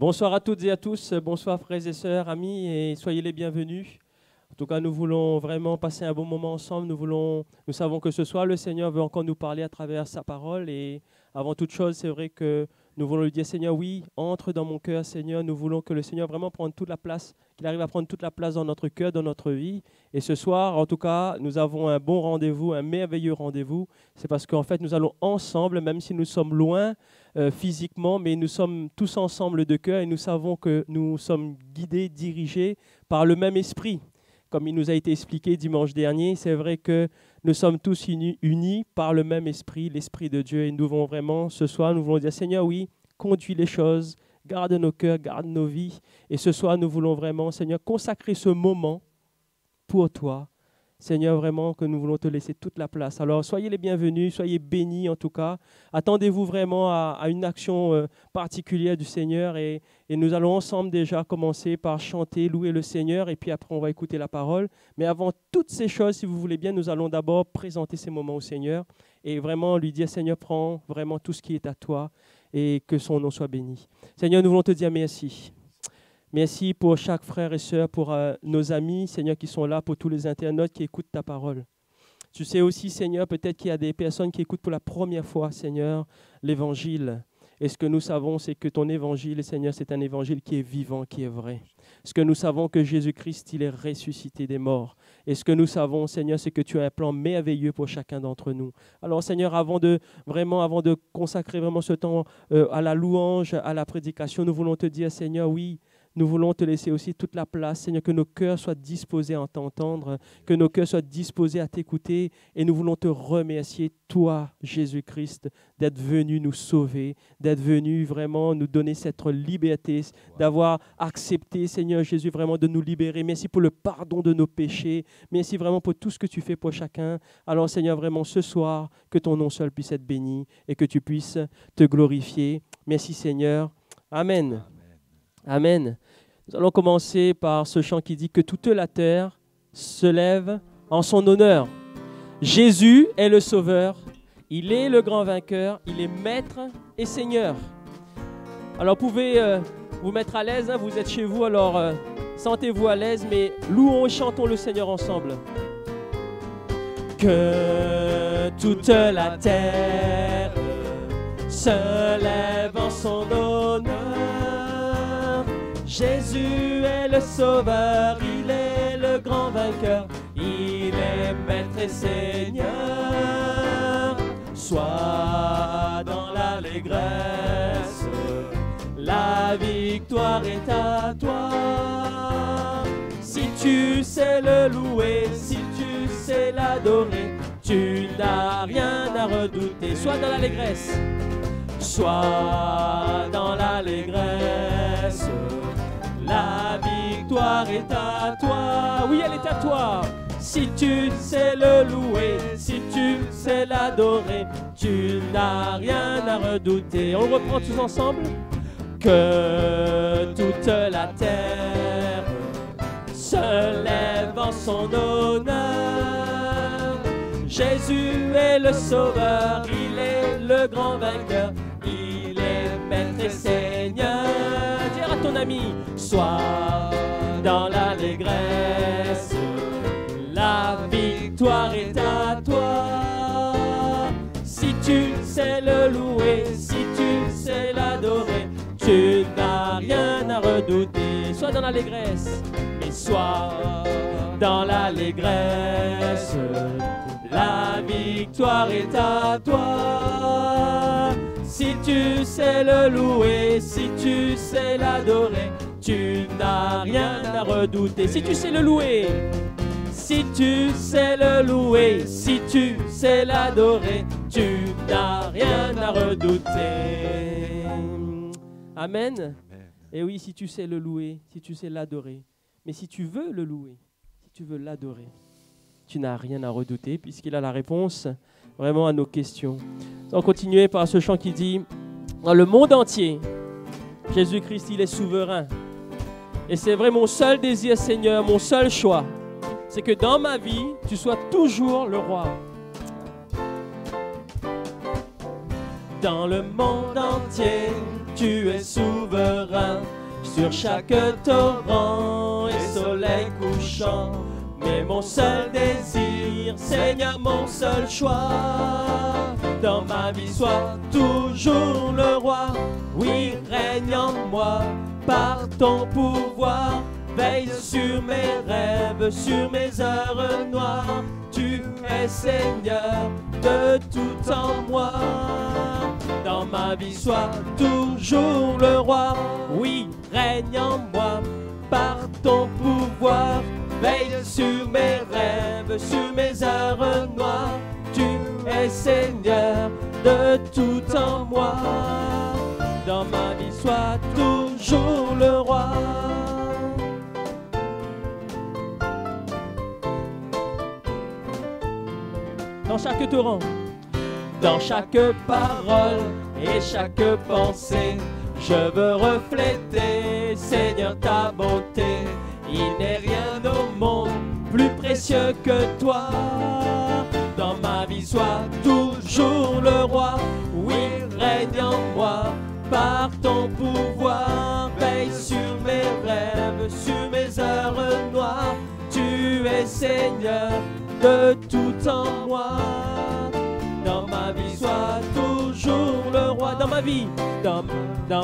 Bonsoir à toutes et à tous, bonsoir frères et sœurs, amis, et soyez les bienvenus. En tout cas, nous voulons vraiment passer un bon moment ensemble. Nous savons que ce soir, le Seigneur veut encore nous parler à travers sa parole. Et avant toute chose, c'est vrai que nous voulons lui dire, Seigneur, oui, entre dans mon cœur, Seigneur. Nous voulons que le Seigneur vraiment prenne toute la place, qu'il arrive à prendre toute la place dans notre cœur, dans notre vie. Et ce soir, en tout cas, nous avons un bon rendez-vous, un merveilleux rendez-vous. C'est parce qu'en fait, nous allons ensemble, même si nous sommes loin physiquement, mais nous sommes tous ensemble de cœur et nous savons que nous sommes guidés, dirigés par le même esprit. Comme il nous a été expliqué dimanche dernier, c'est vrai que nous sommes tous unis par le même esprit, l'esprit de Dieu. Et nous voulons vraiment, ce soir, nous voulons dire, Seigneur, oui, conduis les choses, garde nos cœurs, garde nos vies. Et ce soir, nous voulons vraiment, Seigneur, consacrer ce moment pour toi. Seigneur, vraiment que nous voulons te laisser toute la place. Alors, soyez les bienvenus, soyez bénis en tout cas. Attendez-vous vraiment à une action particulière du Seigneur et nous allons ensemble déjà commencer par chanter, louer le Seigneur et puis après on va écouter la parole. Mais avant toutes ces choses, si vous voulez bien, nous allons d'abord présenter ces moments au Seigneur et vraiment lui dire, Seigneur, prends vraiment tout ce qui est à toi et que son nom soit béni. Seigneur, nous voulons te dire merci. Merci pour chaque frère et sœur, pour nos amis, Seigneur, qui sont là, pour tous les internautes qui écoutent ta parole. Tu sais aussi, Seigneur, peut-être qu'il y a des personnes qui écoutent pour la première fois, Seigneur, l'Évangile. Et ce que nous savons, c'est que ton Évangile, Seigneur, c'est un Évangile qui est vivant, qui est vrai. Ce que nous savons, que Jésus-Christ, il est ressuscité des morts. Et ce que nous savons, Seigneur, c'est que tu as un plan merveilleux pour chacun d'entre nous. Alors, Seigneur, avant de consacrer vraiment ce temps à la louange, à la prédication, nous voulons te dire, Seigneur, oui, nous voulons te laisser aussi toute la place, Seigneur, que nos cœurs soient disposés à t'entendre, que nos cœurs soient disposés à t'écouter. Et nous voulons te remercier, toi, Jésus-Christ, d'être venu nous sauver, d'être venu vraiment nous donner cette liberté, d'avoir accepté, Seigneur Jésus, vraiment de nous libérer. Merci pour le pardon de nos péchés. Merci vraiment pour tout ce que tu fais pour chacun. Alors, Seigneur, vraiment ce soir, que ton nom seul puisse être béni et que tu puisses te glorifier. Merci, Seigneur. Amen. Amen. Nous allons commencer par ce chant qui dit que toute la terre se lève en son honneur. Jésus est le Sauveur, il est le grand vainqueur, il est Maître et Seigneur. Alors vous pouvez vous mettre à l'aise, hein, vous êtes chez vous, alors sentez-vous à l'aise, mais louons et chantons le Seigneur ensemble. Que toute la terre se lève en son honneur. Jésus est le Sauveur, il est le grand vainqueur, il est Maître et Seigneur. Sois dans l'allégresse, la victoire est à toi. Si tu sais le louer, si tu sais l'adorer, tu n'as rien à redouter. Sois dans l'allégresse, sois dans l'allégresse. La victoire est à toi, oui elle est à toi. Si tu sais le louer, si tu sais l'adorer, tu n'as rien à redouter. On reprend tous ensemble. Que toute la terre se lève en son honneur. Jésus est le Sauveur, il est le grand vainqueur, il est Maître et Seigneur. Dis à ton ami, sois dans l'allégresse, la victoire est à toi. Si tu sais le louer, si tu sais l'adorer, tu n'as rien à redouter. Sois dans l'allégresse, et sois dans l'allégresse, la victoire est à toi. Si tu sais le louer, si tu sais l'adorer, tu n'as rien à redouter. Si tu sais le louer, si tu sais le louer, si tu sais l'adorer, tu n'as rien à redouter. Amen. Et oui, si tu sais le louer, si tu sais l'adorer, mais si tu veux le louer, si tu veux l'adorer, tu n'as rien à redouter puisqu'il a la réponse vraiment à nos questions. On va continuer par ce chant qui dit, dans le monde entier, Jésus-Christ, il est souverain. Et c'est vrai, mon seul désir, Seigneur, mon seul choix, c'est que dans ma vie, tu sois toujours le roi. Dans le monde entier, tu es souverain. Sur chaque torrent et soleil couchant. Mais mon seul désir, Seigneur, mon seul choix, dans ma vie sois toujours le roi. Oui, règne en moi par ton pouvoir. Veille sur mes rêves, sur mes heures noires. Tu es Seigneur de tout en moi. Dans ma vie sois toujours le roi. Oui, règne en moi par ton pouvoir. Veille sur mes rêves, sur mes heures noires. Tu es Seigneur de tout en moi. Dans ma vie sois toujours le roi. Dans chaque torrent, dans chaque parole et chaque pensée, je veux refléter, Seigneur, ta bonté. Il n'est rien au monde plus précieux que toi. Dans ma vie, sois toujours le roi. Oui, règne en moi par ton pouvoir. Veille sur mes rêves, sur mes heures noires. Tu es Seigneur de tout en moi. Dans ma vie, sois toujours le roi. Dans ma vie, dans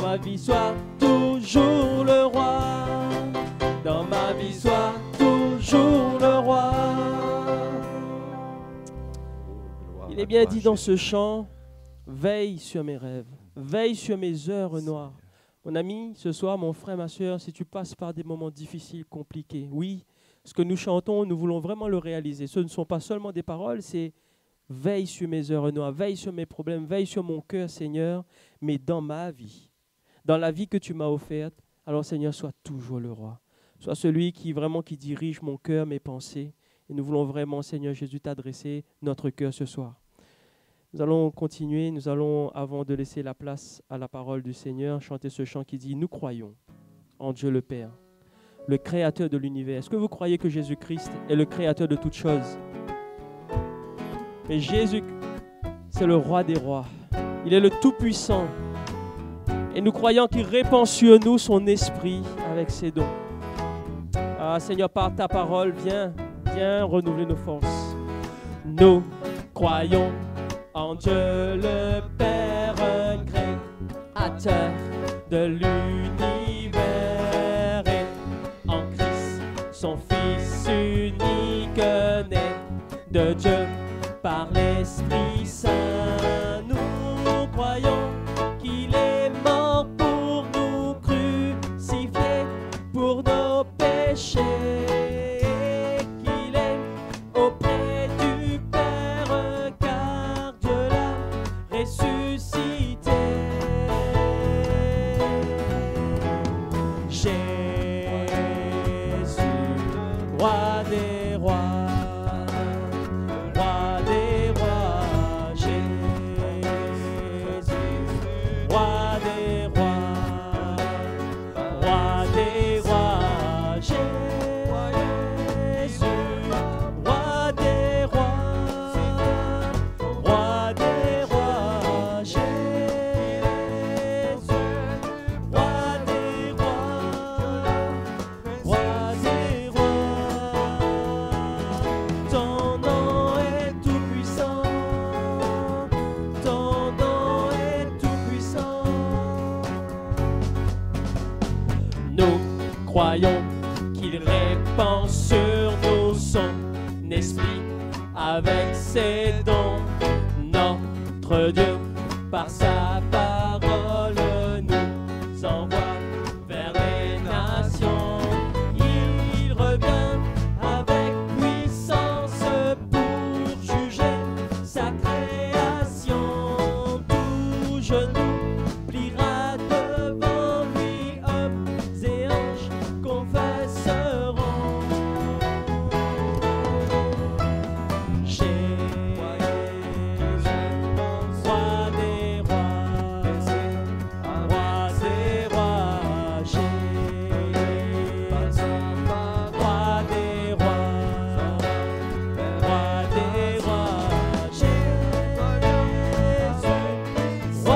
ma vie, sois toujours le roi. Dans ma vie, sois toujours le roi. Il est bien dit dans ce chant, veille sur mes rêves, veille sur mes heures noires. Mon ami, ce soir, mon frère, ma soeur, si tu passes par des moments difficiles, compliqués, oui, ce que nous chantons, nous voulons vraiment le réaliser. Ce ne sont pas seulement des paroles, c'est veille sur mes heures noires, veille sur mes problèmes, veille sur mon cœur, Seigneur, mais dans ma vie, dans la vie que tu m'as offerte, alors Seigneur, sois toujours le roi. Sois celui qui dirige mon cœur, mes pensées. Et nous voulons vraiment, Seigneur Jésus, t'adresser notre cœur ce soir. Nous allons continuer, nous allons, avant de laisser la place à la parole du Seigneur, chanter ce chant qui dit « Nous croyons en Dieu le Père, le Créateur de l'univers. » Est-ce que vous croyez que Jésus-Christ est le Créateur de toutes choses? Mais Jésus, c'est le Roi des rois. Il est le Tout-Puissant. Et nous croyons qu'il répand sur nous son esprit avec ses dons. Ah, Seigneur, par ta parole, viens renouveler nos forces. Nous croyons en Dieu le Père, Créateur de l'univers, et en Christ, son Fils unique, né de Dieu par l'Esprit Saint. Nous croyons qu'il est mort pour nous, crucifié pour nos péchés, qu'il est auprès du Père, car Dieu l'a ressuscité. Jésus, roi des rois. Croyons qu'il répand sur nous son esprit avec ses dons. Notre Dieu, par sa parole, nous envoie vers les nations. Il revient avec puissance pour juger sa création. Tout genou pliera devant lui, hommes et anges confesseront. Jésus, roi des rois, roi des rois, Jésus, roi des rois, roi des rois, Jésus, roi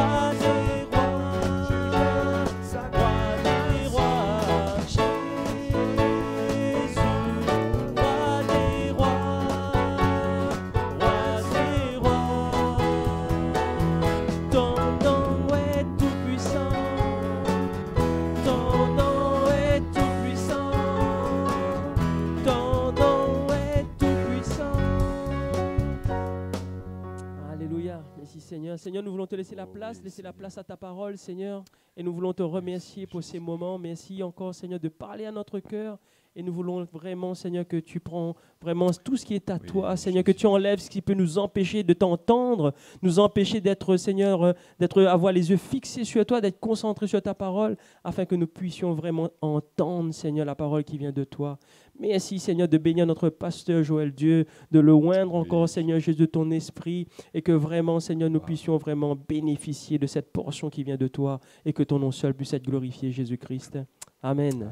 Seigneur, nous voulons te laisser la place, laisser la place à ta parole, Seigneur. Et nous voulons te remercier pour ces moments. Merci encore, Seigneur, de parler à notre cœur. Et nous voulons vraiment, Seigneur, que tu prends vraiment tout ce qui est à toi, Seigneur, que tu enlèves ce qui peut nous empêcher de t'entendre, nous empêcher d'être, Seigneur, avoir les yeux fixés sur toi, d'être concentrés sur ta parole, afin que nous puissions vraiment entendre, Seigneur, la parole qui vient de toi. Merci, Seigneur, de bénir notre pasteur Joël Dieu, de le oindre encore, Seigneur Jésus, de ton esprit, et que vraiment, Seigneur, nous puissions vraiment bénéficier de cette portion qui vient de toi, et que ton nom seul puisse être glorifié, Jésus-Christ. Amen.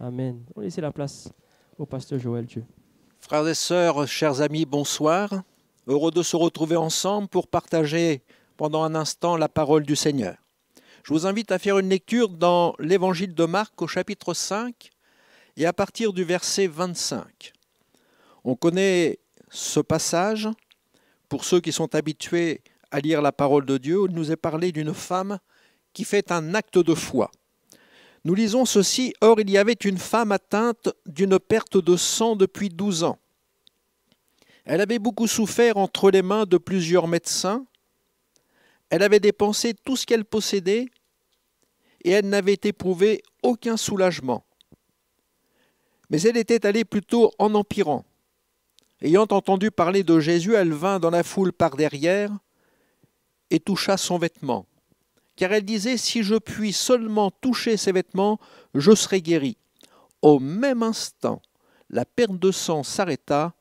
Amen. On va laisser la place au pasteur Joël Dieu. Frères et sœurs, chers amis, bonsoir. Heureux de se retrouver ensemble pour partager pendant un instant la parole du Seigneur. Je vous invite à faire une lecture dans l'évangile de Marc au chapitre 5 et à partir du verset 25. On connaît ce passage, pour ceux qui sont habitués à lire la parole de Dieu, il nous est parlé d'une femme qui fait un acte de foi. Nous lisons ceci, « Or il y avait une femme atteinte d'une perte de sang depuis 12 ans. Elle avait beaucoup souffert entre les mains de plusieurs médecins. Elle avait dépensé tout ce qu'elle possédait et elle n'avait éprouvé aucun soulagement. Mais elle était allée plutôt en empirant. Ayant entendu parler de Jésus, elle vint dans la foule par derrière et toucha son vêtement. Car elle disait, si je puis seulement toucher ses vêtements, je serai guérie. Au même instant, la perte de sang s'arrêta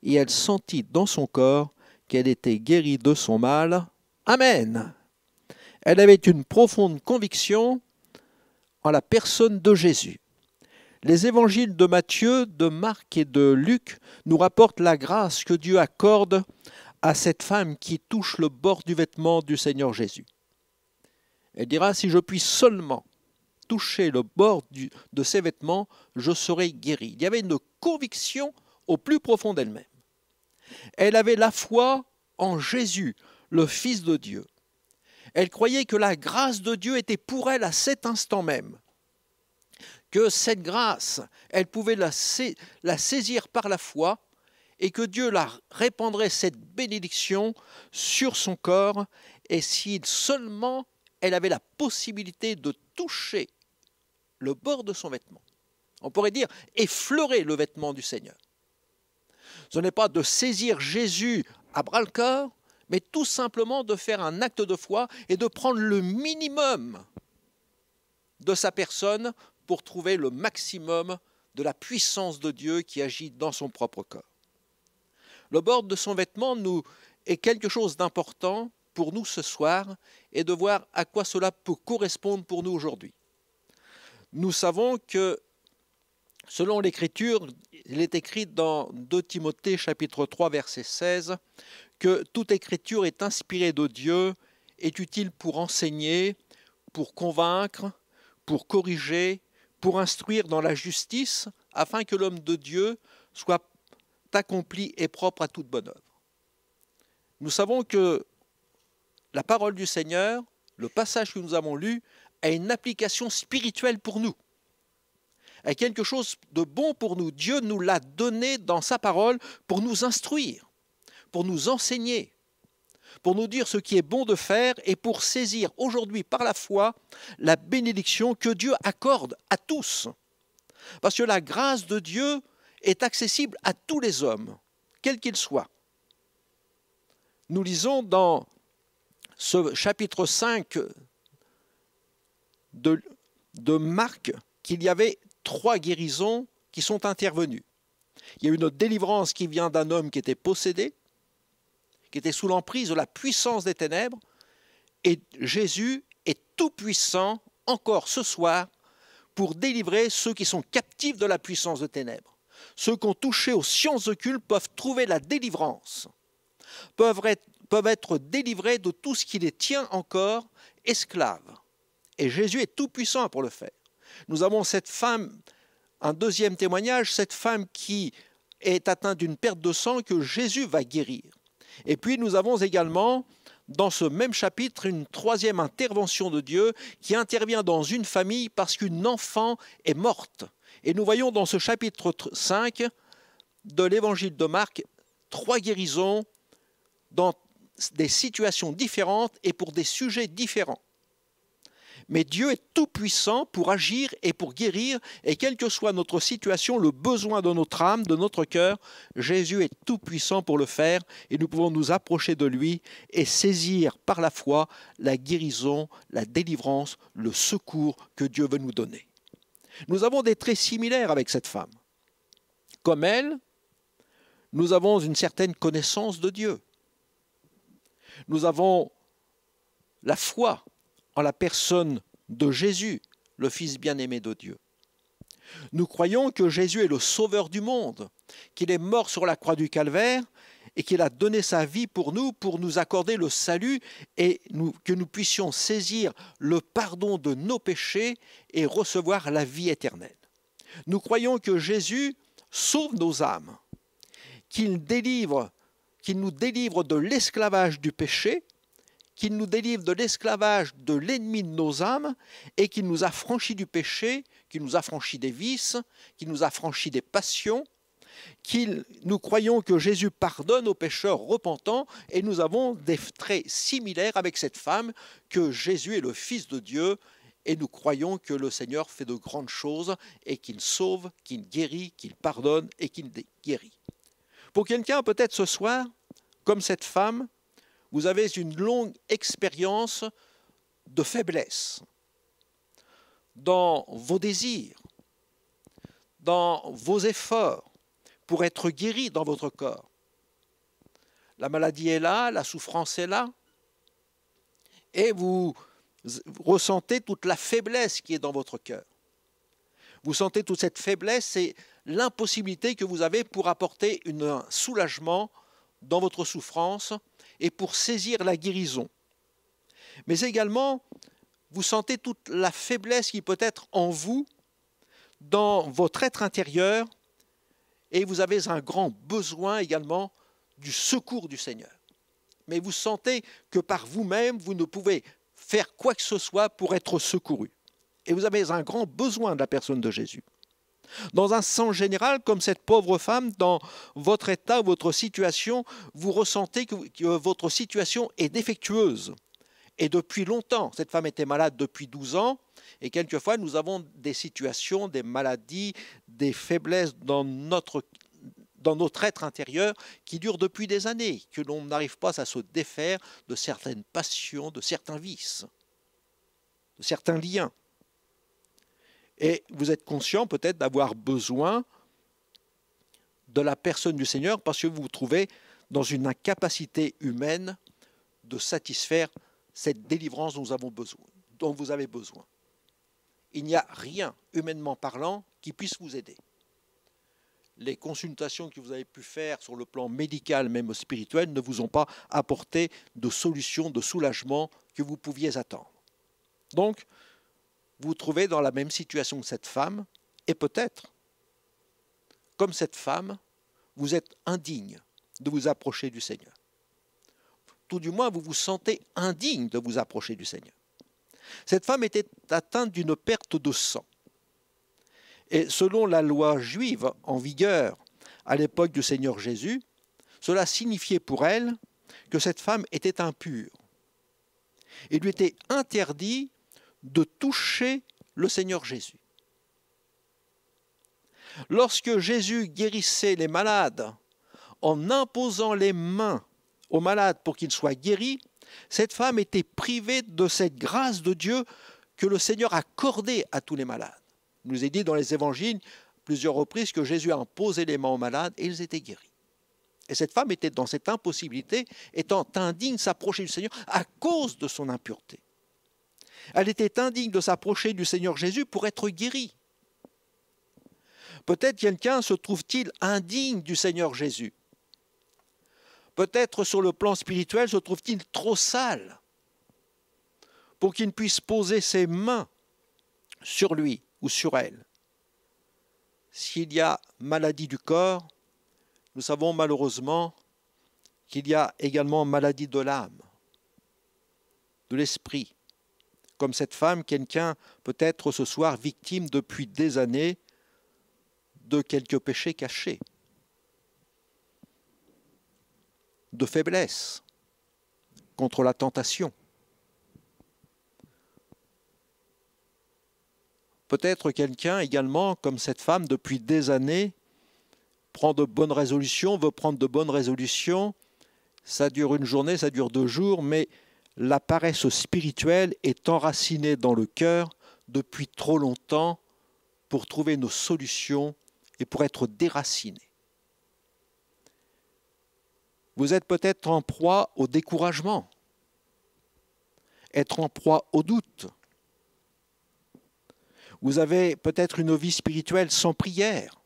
et elle sentit dans son corps qu'elle était guérie de son mal. Amen. Elle avait une profonde conviction en la personne de Jésus. Les évangiles de Matthieu, de Marc et de Luc nous rapportent la grâce que Dieu accorde à cette femme qui touche le bord du vêtement du Seigneur Jésus. Elle dira, si je puis seulement toucher le bord de ses vêtements, je serai guérie. Il y avait une conviction au plus profond d'elle-même. Elle avait la foi en Jésus, le Fils de Dieu. Elle croyait que la grâce de Dieu était pour elle à cet instant même. Que cette grâce, elle pouvait la saisir par la foi et que Dieu la répandrait cette bénédiction sur son corps. Et si seulement elle avait la possibilité de toucher le bord de son vêtement. On pourrait dire effleurer le vêtement du Seigneur. Ce n'est pas de saisir Jésus à bras-le-corps, mais tout simplement de faire un acte de foi et de prendre le minimum de sa personne pour trouver le maximum de la puissance de Dieu qui agit dans son propre corps. Le bord de son vêtement est quelque chose d'important pour nous ce soir et de voir à quoi cela peut correspondre pour nous aujourd'hui. Nous savons que, selon l'Écriture, il est écrit dans 2 Timothée chapitre 3 verset 16 que toute Écriture est inspirée de Dieu, est utile pour enseigner, pour convaincre, pour corriger, pour instruire dans la justice, afin que l'homme de Dieu soit accompli et propre à toute bonne œuvre. Nous savons que la parole du Seigneur, le passage que nous avons lu, a une application spirituelle pour nous, a quelque chose de bon pour nous. Dieu nous l'a donné dans sa parole pour nous instruire, pour nous enseigner, pour nous dire ce qui est bon de faire et pour saisir aujourd'hui par la foi la bénédiction que Dieu accorde à tous. Parce que la grâce de Dieu est accessible à tous les hommes, quels qu'ils soient. Nous lisons dans ce chapitre 5 de Marc qu'il y avait 3 guérisons qui sont intervenues. Il y a une délivrance qui vient d'un homme qui était possédé, qui était sous l'emprise de la puissance des ténèbres, et Jésus est tout puissant encore ce soir pour délivrer ceux qui sont captifs de la puissance des ténèbres. Ceux qui ont touché aux sciences occultes peuvent trouver la délivrance, peuvent être délivrés de tout ce qui les tient encore esclaves. Et Jésus est tout puissant pour le faire. Nous avons cette femme, un deuxième témoignage, cette femme qui est atteinte d'une perte de sang que Jésus va guérir. Et puis nous avons également, dans ce même chapitre, une troisième intervention de Dieu qui intervient dans une famille parce qu'une enfant est morte. Et nous voyons dans ce chapitre 5 de l'évangile de Marc 3 guérisons dans des situations différentes et pour des sujets différents. Mais Dieu est tout-puissant pour agir et pour guérir, et quelle que soit notre situation, le besoin de notre âme, de notre cœur, Jésus est tout-puissant pour le faire, et nous pouvons nous approcher de lui et saisir par la foi la guérison, la délivrance, le secours que Dieu veut nous donner. Nous avons des traits similaires avec cette femme. Comme elle, nous avons une certaine connaissance de Dieu. Nous avons la foi en la personne de Jésus, le Fils bien-aimé de Dieu. Nous croyons que Jésus est le Sauveur du monde, qu'il est mort sur la croix du Calvaire et qu'il a donné sa vie pour nous accorder le salut et que nous puissions saisir le pardon de nos péchés et recevoir la vie éternelle. Nous croyons que Jésus sauve nos âmes, qu'il nous délivre de l'esclavage du péché, qu'il nous délivre de l'esclavage de l'ennemi de nos âmes et qu'il nous a franchis du péché, qu'il nous a franchis des vices, qu'il nous a franchis des passions, nous croyons que Jésus pardonne aux pécheurs repentants et nous avons des traits similaires avec cette femme, que Jésus est le Fils de Dieu et nous croyons que le Seigneur fait de grandes choses et qu'il sauve, qu'il guérit, qu'il pardonne et qu'il guérit. Pour quelqu'un peut-être ce soir, comme cette femme, vous avez une longue expérience de faiblesse dans vos désirs, dans vos efforts pour être guéri dans votre corps. La maladie est là, la souffrance est là, et vous ressentez toute la faiblesse qui est dans votre cœur. Vous sentez toute cette faiblesse et l'impossibilité que vous avez pour apporter un soulagement dans votre souffrance et pour saisir la guérison. Mais également, vous sentez toute la faiblesse qui peut être en vous, dans votre être intérieur, et vous avez un grand besoin également du secours du Seigneur. Mais vous sentez que par vous-même, vous ne pouvez faire quoi que ce soit pour être secouru. Et vous avez un grand besoin de la personne de Jésus. Dans un sens général, comme cette pauvre femme, dans votre état, votre situation, vous ressentez que votre situation est défectueuse. Et depuis longtemps, cette femme était malade depuis 12 ans, et quelquefois nous avons des situations, des maladies, des faiblesses dans notre être intérieur qui durent depuis des années, que l'on n'arrive pas à se défaire de certaines passions, de certains vices, de certains liens. Et vous êtes conscient peut-être d'avoir besoin de la personne du Seigneur parce que vous vous trouvez dans une incapacité humaine de satisfaire cette délivrance dont vous avez besoin. Il n'y a rien, humainement parlant, qui puisse vous aider. Les consultations que vous avez pu faire sur le plan médical, même spirituel, ne vous ont pas apporté de solution, de soulagement que vous pouviez attendre. Donc, vous vous trouvez dans la même situation que cette femme, et peut-être, comme cette femme, vous êtes indigne de vous approcher du Seigneur. Tout du moins, vous vous sentez indigne de vous approcher du Seigneur. Cette femme était atteinte d'une perte de sang. Et selon la loi juive en vigueur à l'époque du Seigneur Jésus, cela signifiait pour elle que cette femme était impure. Il lui était interdit de toucher le Seigneur Jésus. Lorsque Jésus guérissait les malades en imposant les mains aux malades pour qu'ils soient guéris, cette femme était privée de cette grâce de Dieu que le Seigneur accordait à tous les malades. Il nous est dit dans les évangiles plusieurs reprises que Jésus a imposé les mains aux malades et ils étaient guéris. Et cette femme était dans cette impossibilité, étant indigne de s'approcher du Seigneur à cause de son impureté. Elle était indigne de s'approcher du Seigneur Jésus pour être guérie. Peut-être quelqu'un se trouve-t-il indigne du Seigneur Jésus. Peut-être sur le plan spirituel se trouve-t-il trop sale pour qu'il ne puisse poser ses mains sur lui ou sur elle. S'il y a maladie du corps, nous savons malheureusement qu'il y a également maladie de l'âme, de l'esprit. Comme cette femme, quelqu'un peut être ce soir victime depuis des années de quelques péchés cachés, de faiblesse, contre la tentation. Peut-être quelqu'un également, comme cette femme, depuis des années, prend de bonnes résolutions, veut prendre de bonnes résolutions. Ça dure une journée, ça dure 2 jours, mais la paresse spirituelle est enracinée dans le cœur depuis trop longtemps pour trouver nos solutions et pour être déraciné. Vous êtes peut-être en proie au découragement, être en proie au doute. Vous avez peut-être une vie spirituelle sans prière,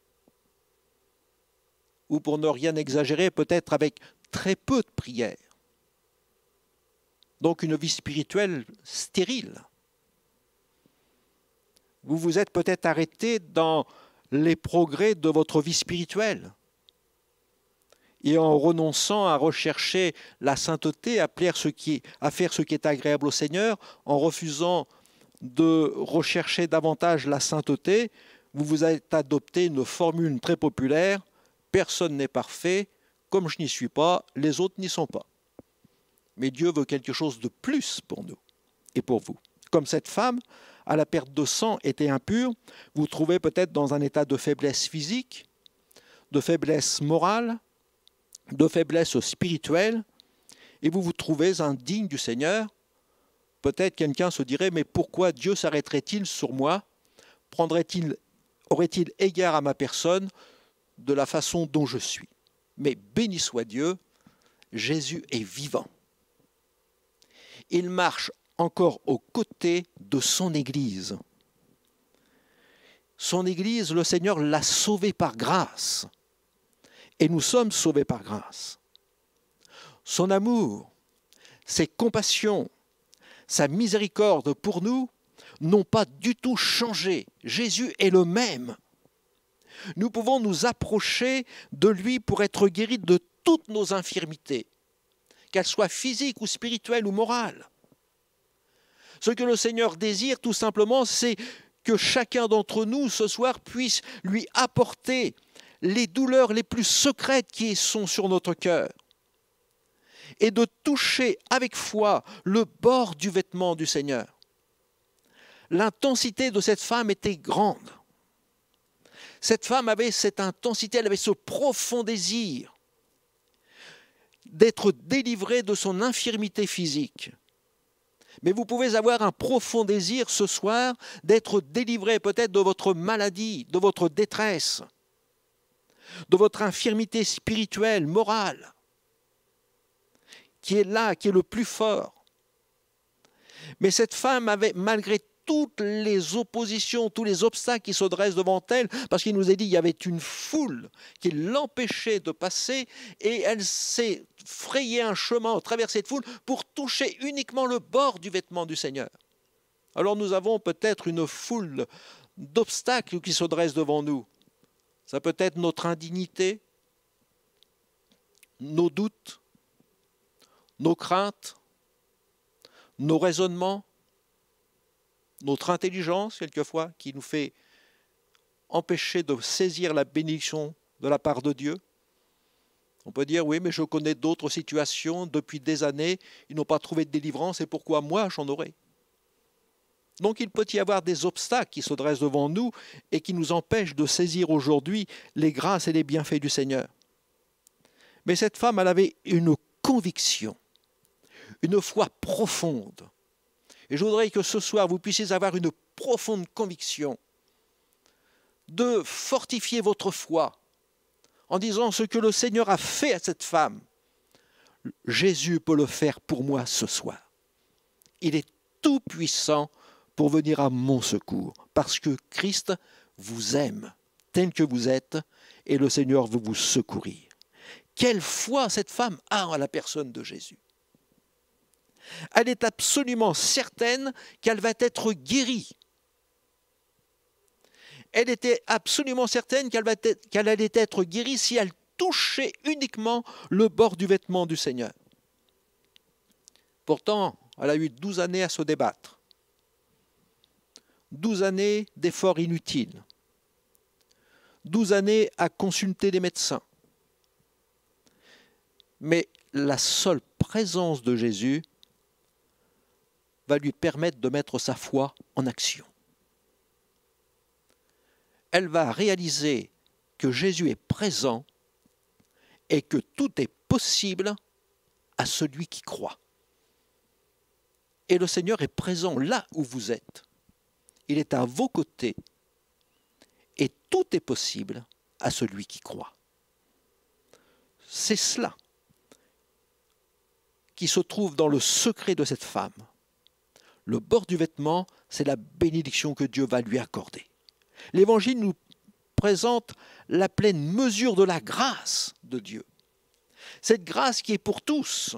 ou pour ne rien exagérer, peut-être avec très peu de prière. Donc une vie spirituelle stérile. Vous vous êtes peut-être arrêté dans les progrès de votre vie spirituelle. Et en renonçant à rechercher la sainteté, à faire ce qui est agréable au Seigneur, en refusant de rechercher davantage la sainteté, vous vous êtes adopté une formule très populaire, personne n'est parfait, comme je n'y suis pas, les autres n'y sont pas. Mais Dieu veut quelque chose de plus pour nous et pour vous. Comme cette femme, à la perte de sang, était impure, vous vous trouvez peut-être dans un état de faiblesse physique, de faiblesse morale, de faiblesse spirituelle, et vous vous trouvez indigne du Seigneur. Peut-être quelqu'un se dirait, mais pourquoi Dieu s'arrêterait-il sur moi? Aurait-il égard à ma personne de la façon dont je suis? Mais béni soit Dieu, Jésus est vivant. Il marche encore aux côtés de son Église. Son Église, le Seigneur l'a sauvée par grâce. Et nous sommes sauvés par grâce. Son amour, ses compassions, sa miséricorde pour nous n'ont pas du tout changé. Jésus est le même. Nous pouvons nous approcher de lui pour être guéris de toutes nos infirmités, qu'elles soient physiques ou spirituelles ou morales. Ce que le Seigneur désire tout simplement, c'est que chacun d'entre nous ce soir puisse lui apporter les douleurs les plus secrètes qui sont sur notre cœur et de toucher avec foi le bord du vêtement du Seigneur. L'intensité de cette femme était grande. Cette femme avait cette intensité, elle avait ce profond désir d'être délivrée de son infirmité physique. Mais vous pouvez avoir un profond désir ce soir d'être délivré peut-être de votre maladie, de votre détresse, de votre infirmité spirituelle, morale, qui est là, qui est le plus fort. Mais cette femme avait, malgré toutes les oppositions, tous les obstacles qui se dressent devant elle, parce qu'il nous est dit qu'il y avait une foule qui l'empêchait de passer, et elle s'est frayé un chemin à travers cette foule pour toucher uniquement le bord du vêtement du Seigneur. Alors nous avons peut-être une foule d'obstacles qui se dressent devant nous. Ça peut être notre indignité, nos doutes, nos craintes, nos raisonnements, notre intelligence, quelquefois, qui nous fait empêcher de saisir la bénédiction de la part de Dieu. On peut dire, oui, mais je connais d'autres situations depuis des années, ils n'ont pas trouvé de délivrance, et pourquoi moi j'en aurai? Donc il peut y avoir des obstacles qui se dressent devant nous et qui nous empêchent de saisir aujourd'hui les grâces et les bienfaits du Seigneur. Mais cette femme, elle avait une conviction, une foi profonde. Et je voudrais que ce soir, vous puissiez avoir une profonde conviction de fortifier votre foi en disant ce que le Seigneur a fait à cette femme. Jésus peut le faire pour moi ce soir. Il est tout puissant pour venir à mon secours, parce que Christ vous aime tel que vous êtes et le Seigneur veut vous secourir. Quelle foi cette femme a en la personne de Jésus. Elle est absolument certaine qu'elle va être guérie. Elle était absolument certaine qu'elle allait être guérie si elle touchait uniquement le bord du vêtement du Seigneur. Pourtant, elle a eu 12 années à se débattre. 12 années d'efforts inutiles. 12 années à consulter des médecins. Mais la seule présence de Jésus va lui permettre de mettre sa foi en action. Elle va réaliser que Jésus est présent et que tout est possible à celui qui croit. Et le Seigneur est présent là où vous êtes. Il est à vos côtés et tout est possible à celui qui croit. C'est cela qui se trouve dans le secret de cette femme. Le bord du vêtement, c'est la bénédiction que Dieu va lui accorder. L'Évangile nous présente la pleine mesure de la grâce de Dieu. Cette grâce qui est pour tous.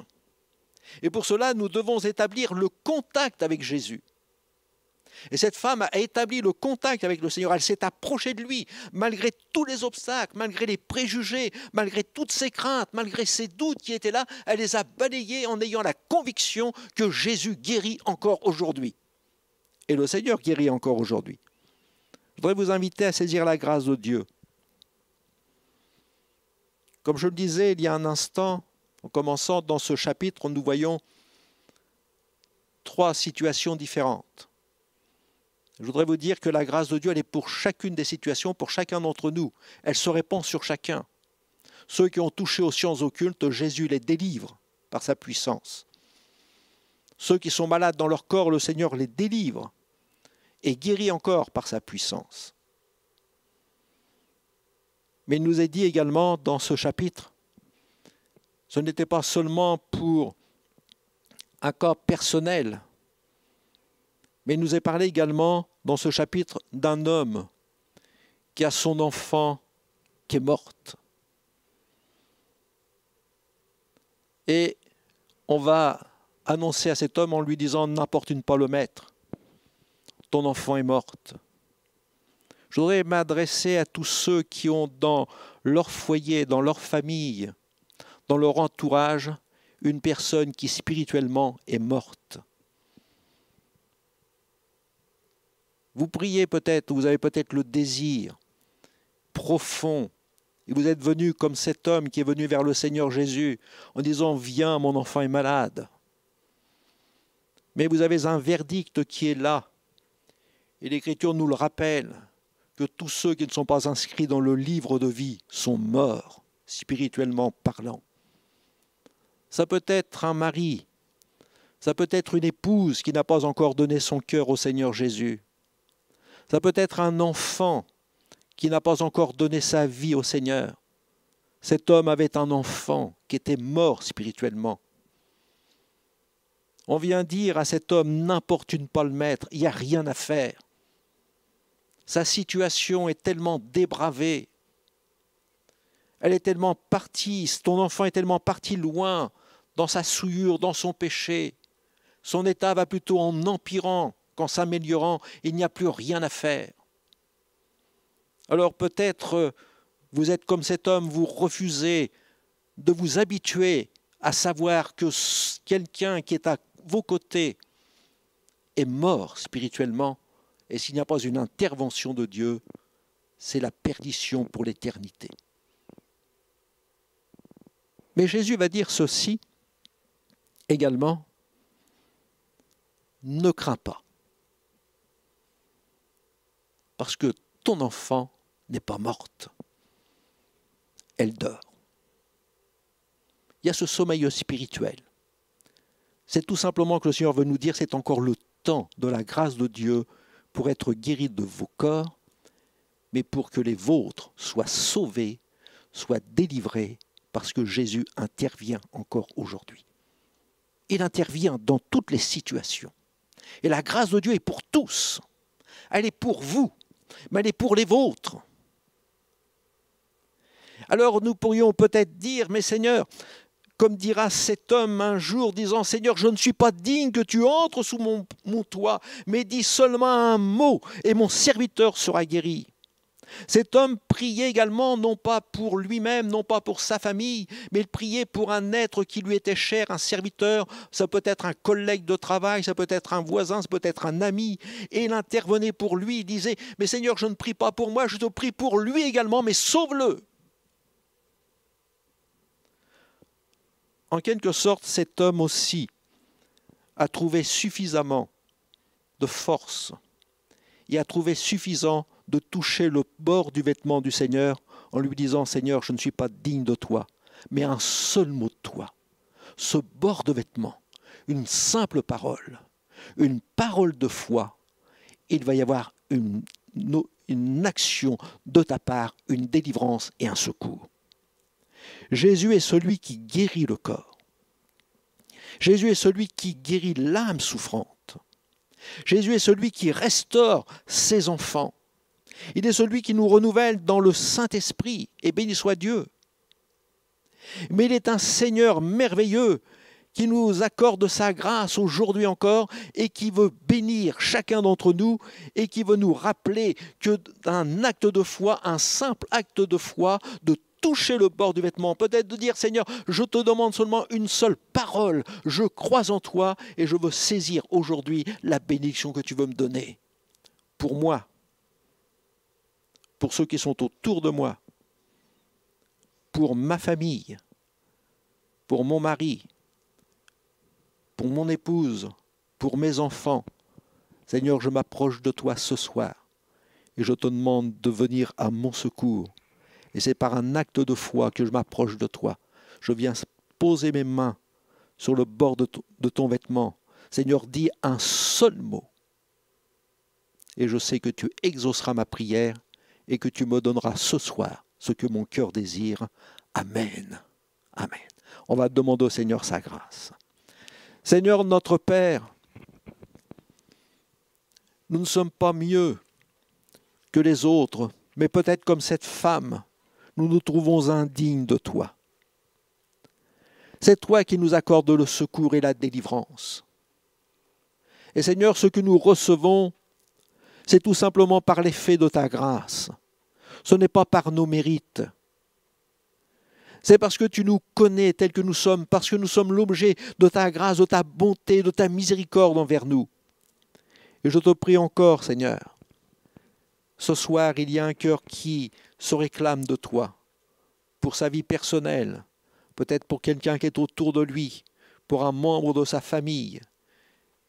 Et pour cela, nous devons établir le contact avec Jésus. Et cette femme a établi le contact avec le Seigneur. Elle s'est approchée de lui, malgré tous les obstacles, malgré les préjugés, malgré toutes ses craintes, malgré ses doutes qui étaient là. Elle les a balayés en ayant la conviction que Jésus guérit encore aujourd'hui. Et le Seigneur guérit encore aujourd'hui. Je voudrais vous inviter à saisir la grâce de Dieu. Comme je le disais il y a un instant, en commençant dans ce chapitre, nous voyons 3 situations différentes. Je voudrais vous dire que la grâce de Dieu, elle est pour chacune des situations, pour chacun d'entre nous. Elle se répand sur chacun. Ceux qui ont touché aux sciences occultes, Jésus les délivre par sa puissance. Ceux qui sont malades dans leur corps, le Seigneur les délivre et guérit encore par sa puissance. Mais il nous est dit également dans ce chapitre, ce n'était pas seulement pour un cas personnel, mais il nous est parlé également dans ce chapitre d'un homme qui a son enfant qui est morte. Et on va annoncer à cet homme en lui disant « N'importune pas le maître, ton enfant est morte ». Je voudrais m'adresser à tous ceux qui ont dans leur foyer, dans leur famille, dans leur entourage, une personne qui spirituellement est morte. Vous priez peut-être, vous avez peut-être le désir profond, et vous êtes venu comme cet homme qui est venu vers le Seigneur Jésus en disant « Viens, mon enfant est malade ». Mais vous avez un verdict qui est là, et l'Écriture nous le rappelle, que tous ceux qui ne sont pas inscrits dans le livre de vie sont morts, spirituellement parlant. Ça peut être un mari, ça peut être une épouse qui n'a pas encore donné son cœur au Seigneur Jésus. Ça peut être un enfant qui n'a pas encore donné sa vie au Seigneur. Cet homme avait un enfant qui était mort spirituellement. On vient dire à cet homme, n'importune pas le maître, il n'y a rien à faire. Sa situation est tellement dépravée. Elle est tellement partie, ton enfant est tellement parti loin dans sa souillure, dans son péché. Son état va plutôt en empirant qu'en s'améliorant. Il n'y a plus rien à faire. Alors peut-être vous êtes comme cet homme, vous refusez de vous habituer à savoir que quelqu'un qui est à vos côtés est mort spirituellement. Et s'il n'y a pas une intervention de Dieu, c'est la perdition pour l'éternité. Mais Jésus va dire ceci également, ne crains pas, parce que ton enfant n'est pas morte, elle dort. Il y a ce sommeil spirituel. C'est tout simplement que le Seigneur veut nous dire, c'est encore le temps de la grâce de Dieu pour être guéri de vos corps, mais pour que les vôtres soient sauvés, soient délivrés, parce que Jésus intervient encore aujourd'hui. Il intervient dans toutes les situations. Et la grâce de Dieu est pour tous. Elle est pour vous, mais elle est pour les vôtres. Alors nous pourrions peut-être dire, mais Seigneur, comme dira cet homme un jour, disant, Seigneur, je ne suis pas digne que tu entres sous mon toit, mais dis seulement un mot et mon serviteur sera guéri. Cet homme priait également, non pas pour lui-même, non pas pour sa famille, mais il priait pour un être qui lui était cher, un serviteur. Ça peut être un collègue de travail, ça peut être un voisin, ça peut être un ami. Et il intervenait pour lui, il disait, mais Seigneur, je ne prie pas pour moi, je te prie pour lui également, mais sauve-le. en quelque sorte, cet homme aussi a trouvé suffisamment de force et a trouvé suffisant de toucher le bord du vêtement du Seigneur en lui disant « Seigneur, je ne suis pas digne de toi, mais un seul mot de toi, ce bord de vêtement, une simple parole, une parole de foi, il va y avoir une action de ta part, une délivrance et un secours. » Jésus est celui qui guérit le corps. Jésus est celui qui guérit l'âme souffrante. Jésus est celui qui restaure ses enfants. Il est celui qui nous renouvelle dans le Saint-Esprit, et béni soit Dieu. Mais il est un Seigneur merveilleux qui nous accorde sa grâce aujourd'hui encore et qui veut bénir chacun d'entre nous et qui veut nous rappeler que d'un acte de foi, un simple acte de foi, de toucher le bord du vêtement, peut-être de dire « Seigneur, je te demande seulement une seule parole, je crois en toi et je veux saisir aujourd'hui la bénédiction que tu veux me donner. » Pour moi, pour ceux qui sont autour de moi, pour ma famille, pour mon mari, pour mon épouse, pour mes enfants. Seigneur, je m'approche de toi ce soir et je te demande de venir à mon secours. Et c'est par un acte de foi que je m'approche de toi. Je viens poser mes mains sur le bord de ton vêtement. Seigneur, dis un seul mot. Et je sais que tu exauceras ma prière et que tu me donneras ce soir ce que mon cœur désire. Amen. Amen. On va demander au Seigneur sa grâce. Seigneur notre Père, nous ne sommes pas mieux que les autres, mais peut-être comme cette femme, nous nous trouvons indignes de toi. C'est toi qui nous accordes le secours et la délivrance. Et Seigneur, ce que nous recevons, c'est tout simplement par l'effet de ta grâce. Ce n'est pas par nos mérites. C'est parce que tu nous connais tels que nous sommes, parce que nous sommes l'objet de ta grâce, de ta bonté, de ta miséricorde envers nous. Et je te prie encore, Seigneur, ce soir, il y a un cœur qui se réclame de toi, pour sa vie personnelle, peut-être pour quelqu'un qui est autour de lui, pour un membre de sa famille.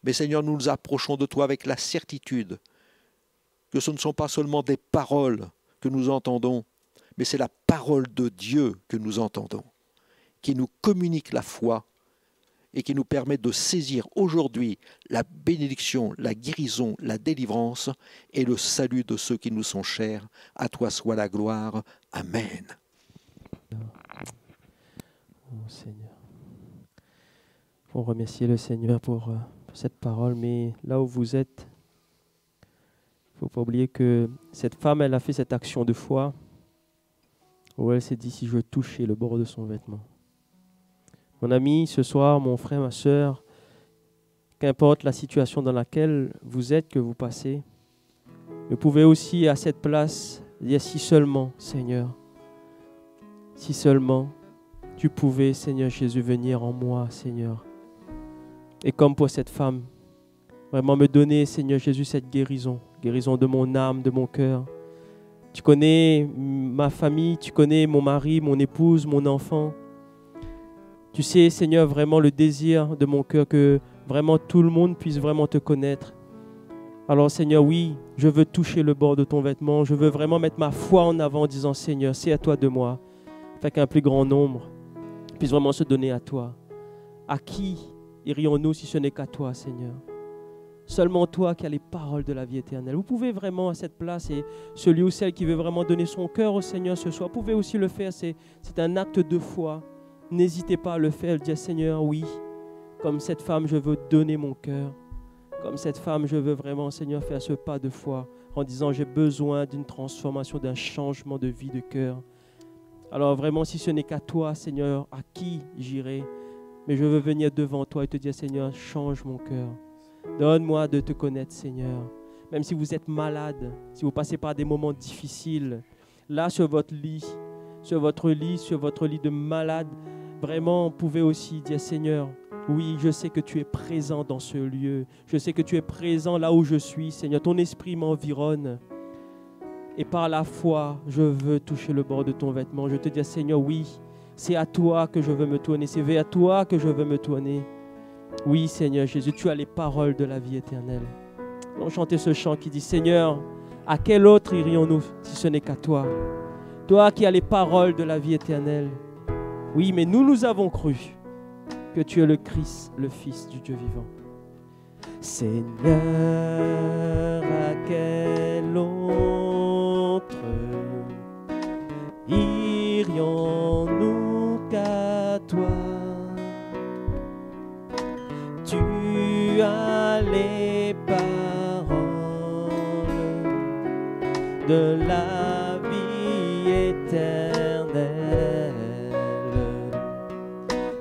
Mais Seigneur, nous nous approchons de toi avec la certitude que ce ne sont pas seulement des paroles que nous entendons, mais c'est la parole de Dieu que nous entendons, qui nous communique la foi et qui nous permet de saisir aujourd'hui la bénédiction, la guérison, la délivrance et le salut de ceux qui nous sont chers. À toi soit la gloire. Amen. Oh Seigneur. On remercie le Seigneur pour cette parole, mais là où vous êtes, il ne faut pas oublier que cette femme, elle a fait cette action de foi où elle s'est dit, si je touchais le bord de son vêtement. Mon ami, ce soir, mon frère, ma soeur, qu'importe la situation dans laquelle vous êtes, que vous passez, vous pouvez aussi à cette place dire, si seulement, Seigneur, si seulement tu pouvais, Seigneur Jésus, venir en moi, Seigneur. Et comme pour cette femme, vraiment me donner, Seigneur Jésus, cette guérison, guérison de mon âme, de mon cœur. Tu connais ma famille, tu connais mon mari, mon épouse, mon enfant. Tu sais, Seigneur, vraiment le désir de mon cœur que vraiment tout le monde puisse vraiment te connaître. Alors, Seigneur, oui, je veux toucher le bord de ton vêtement. Je veux vraiment mettre ma foi en avant en disant, Seigneur, c'est à toi de moi. Afin qu'un plus grand nombre puisse vraiment se donner à toi. À qui irions-nous si ce n'est qu'à toi, Seigneur? Seulement toi qui as les paroles de la vie éternelle. Vous pouvez vraiment à cette place, et celui ou celle qui veut vraiment donner son cœur au Seigneur ce soir, vous pouvez aussi le faire. C'est un acte de foi. N'hésitez pas à le faire. Dire, Seigneur, oui, comme cette femme, je veux donner mon cœur. Comme cette femme, je veux vraiment, Seigneur, faire ce pas de foi en disant, j'ai besoin d'une transformation, d'un changement de vie, de cœur. Alors vraiment, si ce n'est qu'à toi, Seigneur, à qui j'irai? Mais je veux venir devant toi et te dire, Seigneur, change mon cœur. Donne-moi de te connaître, Seigneur. Même si vous êtes malade, si vous passez par des moments difficiles, là sur votre lit de malade, vraiment, vous pouvez aussi dire, Seigneur, oui, je sais que tu es présent dans ce lieu. Je sais que tu es présent là où je suis, Seigneur. Ton esprit m'environne. Et par la foi, je veux toucher le bord de ton vêtement. Je te dis, Seigneur, oui, C'est à toi que je veux me tourner. C'est vers toi que je veux me tourner. Oui, Seigneur Jésus, tu as les paroles de la vie éternelle. On chantait ce chant qui dit, Seigneur, à quel autre irions-nous si ce n'est qu'à toi? Toi qui as les paroles de la vie éternelle. Oui, mais nous avons cru que tu es le Christ, le Fils du Dieu vivant. Seigneur, à quel autre irions-nous qu'à toi? Tu as les paroles de la vie éternelle,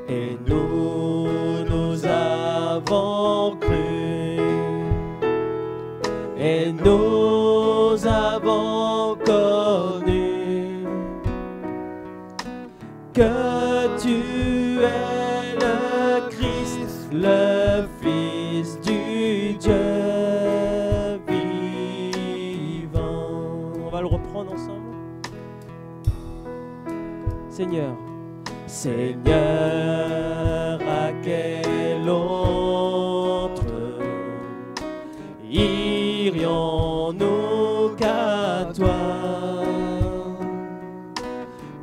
et nous avons cru, et nous avons connu que tu es le Christ, le Fils du Dieu vivant. On va le reprendre ensemble. Seigneur, Seigneur, à quel autre irions-nous qu'à toi?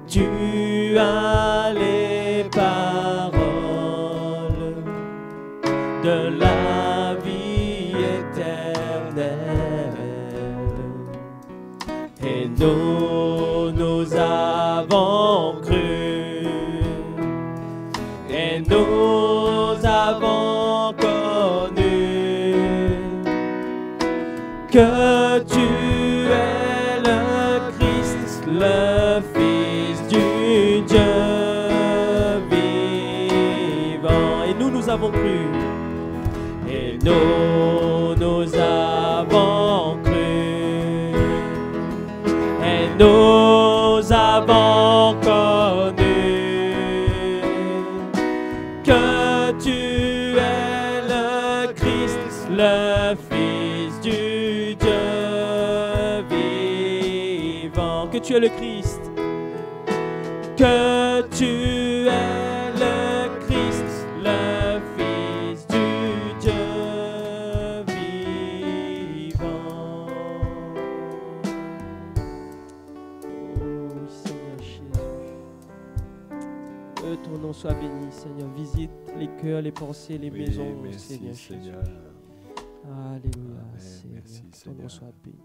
Tu as les paroles de la vie éternelle, et nous avons cru, et nous avons connu que tu es le Christ, le Fils du Dieu vivant. Et nous avons cru, et nous avons cru, et nous avons connu que tu es le Christ, le Fils du Dieu vivant. Que tu es le Christ, que tu es le Christ, le Fils du Dieu vivant. Oh Seigneur Jésus, que ton nom soit béni, Seigneur. Visite les cœurs, les pensées, les maisons, merci, Seigneur. Seigneur. Alléluia, Amen, Seigneur. merci, Ton Seigneur. nom soit béni.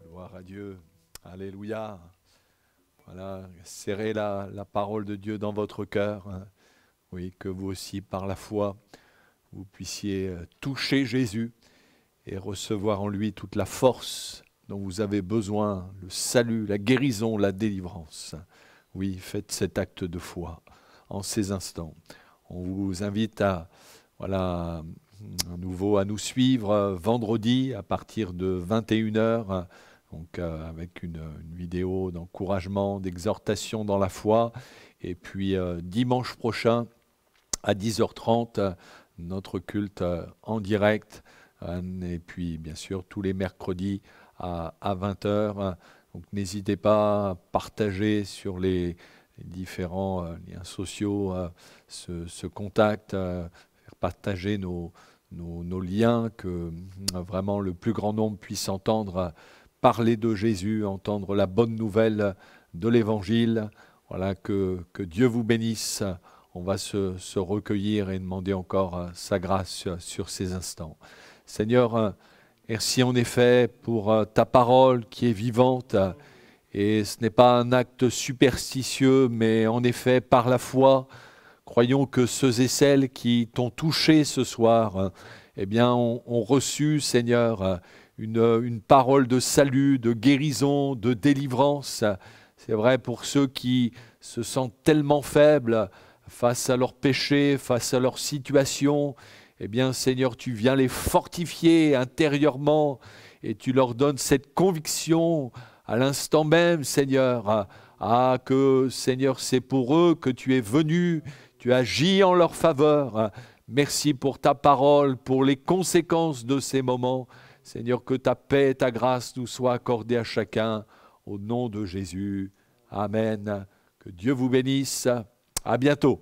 Gloire à Dieu. Alléluia. Voilà, serrez la parole de Dieu dans votre cœur. Oui, que vous aussi, par la foi, vous puissiez toucher Jésus et recevoir en lui toute la force dont vous avez besoin, le salut, la guérison, la délivrance. Oui, faites cet acte de foi en ces instants. On vous invite à nouveau à nous suivre vendredi à partir de 21h, donc avec une vidéo d'encouragement, d'exhortation dans la foi. Et puis dimanche prochain à 10h30, notre culte en direct. Et puis bien sûr tous les mercredis à 20h. Donc n'hésitez pas à partager sur les différents liens sociaux ce contact, faire partager nos liens, que vraiment le plus grand nombre puisse entendre parler de Jésus, entendre la bonne nouvelle de l'Évangile. Voilà, que Dieu vous bénisse. On va se recueillir et demander encore sa grâce sur ces instants. Seigneur, merci en effet pour ta parole qui est vivante. Et ce n'est pas un acte superstitieux, mais en effet, par la foi, croyons que ceux et celles qui t'ont touché ce soir, eh bien, ont reçu, Seigneur, une parole de salut, de guérison, de délivrance. C'est vrai pour ceux qui se sentent tellement faibles face à leurs péchés, face à leur situation. Eh bien, Seigneur, tu viens les fortifier intérieurement et tu leur donnes cette conviction à l'instant même, Seigneur, que, Seigneur, c'est pour eux que tu es venu, tu agis en leur faveur. Merci pour ta parole, pour les conséquences de ces moments. Seigneur, que ta paix et ta grâce nous soient accordées à chacun, au nom de Jésus. Amen. Que Dieu vous bénisse. À bientôt.